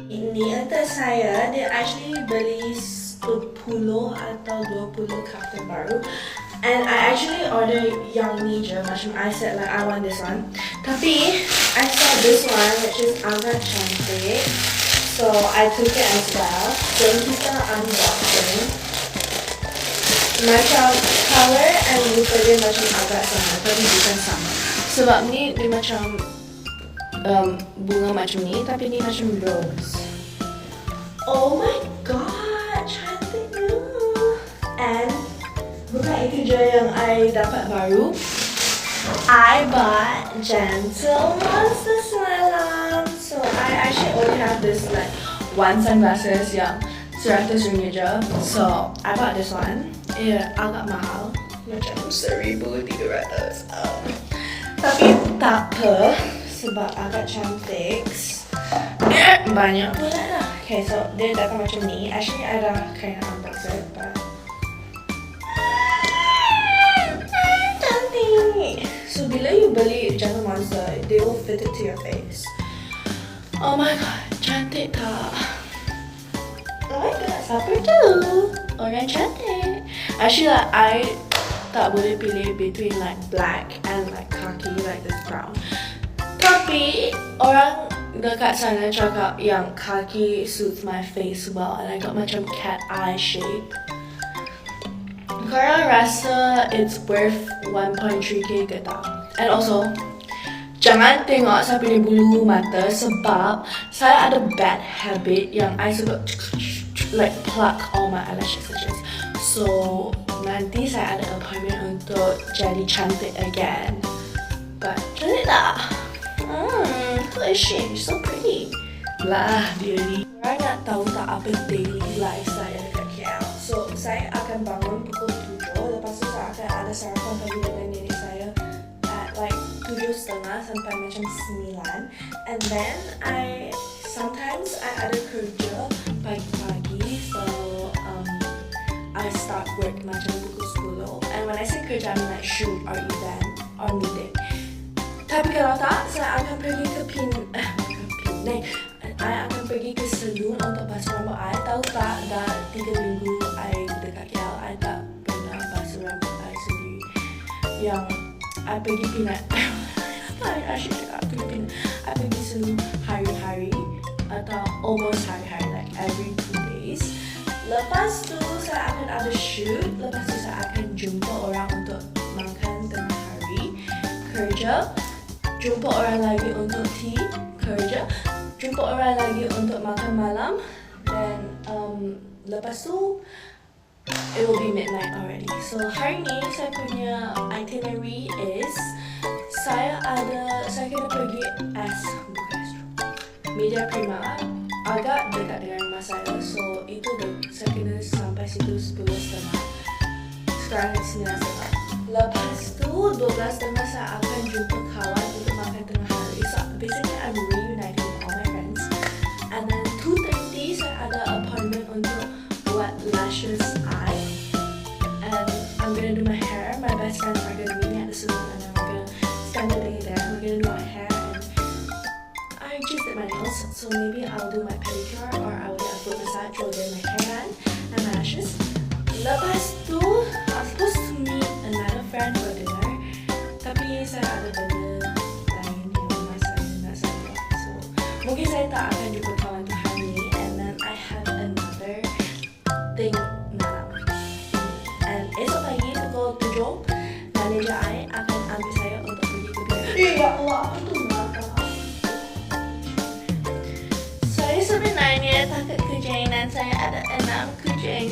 Ini untuk saya, dia actually beli 10 atau 20 kaftan baru. And I actually order yang ni je, macam I said like I want this one. Tapi I saw this one which is agak cantik, so I took it as well. Jom kita unboxing. Macam color and rupa dia macam agak sama, tapi bukan sama. Sebab ni dia macam bunga macam ni, tapi ni macam rose. Oh my god, cantiknya. And bukan itu je yang I dapat baru. I bought gentle monster semalam. So I actually only have this like one sunglasses yang RM100 je. So I bought this one. Ia agak mahal, macam RM1,300. Tapi tak apa, sebab agak cantik. Banyak pula lah. Okay, so dia datang macam ni. Actually I dah kind of unbox it, but so bila you beli gentle monster, they will fit it to your face. Oh my god, cantik tak? Oh my god, siapa tu? Orang cantik. Actually like, I tak boleh pilih between like black and like khaki like this brown. Tapi orang dekat sana cakap yang khaki suits my face well, and I got macam cat eye shape. Korang rasa it's worth 1.3k ke tak? And also, jangan tengok saya punya bulu mata sebab saya ada bad habit yang I suka like pluck all my eyelashes. So, nanti saya ada appointment untuk jadi cantik again. But, cantik tak? Who is she? She's so pretty. Lah, dia ni. Korang nak tahu tak apa daily life saya dekat KL? So, saya akan bangun pukul 7. Lepas tu saya akan ada sarapan pagi dengan nenek saya at like 7.30 sampai macam 9. And then, sometimes I ada kerja pagi-pagi. So, I start work macam pukul 10. And when I say kerja, I mean like shoot or event or meeting. Tapi kalau tak, saya akan pergi ke Penang. I akan pergi ke salon untuk basuh rambut I. Tahu tak, dah 3 minggu I dekat KL, I tak pernah basuh rambut I sendiri. Yang I pergi Penang. I asyik cakap pergi Penang. I pergi salon hari-hari atau almost hari-hari, like every 2 days. Lepas tu, saya akan ada shoot. Lepas tu, saya akan jumpa orang untuk makan tengah hari, kerja. Jumpa orang lagi untuk tea, kerja. Jumpa orang lagi untuk makan malam. Dan lepas tu, it will be midnight already. So hari ni saya punya itinerary is saya kena pergi Media Prima, agak dekat dengan rumah saya. So itu saya kena sampai situ 10.30. Sekarang 9.30. Lepas tu 12.30 saya akan jumpa kawan untuk makan tengah hari. So basically I'm reuniting with all my friends. And then 2.30 saya ada appointment untuk buat lashes eye. And I'm gonna do my hair. My best friends are gonna meet me at the salon and then we're gonna spend the day there. We're gonna do my hair and I just did my nails. So maybe I'll do my pedicure or I will get a foot massage or get my hair done and my lashes. Lepas tu, I'm supposed to meet another friend for dinner. Tapi saya ada benda lain yang rumah saya nak saya buat. So, mungkin saya tak akan jumpa kawan tu hari ni. And then I have another thing nak. And esok pagi pukul 7, manager I akan ambil saya untuk pergi ke Berharga. Ya Allah, itu belakang. Saya sebenarnya takut kucing dan saya ada 6 kucing.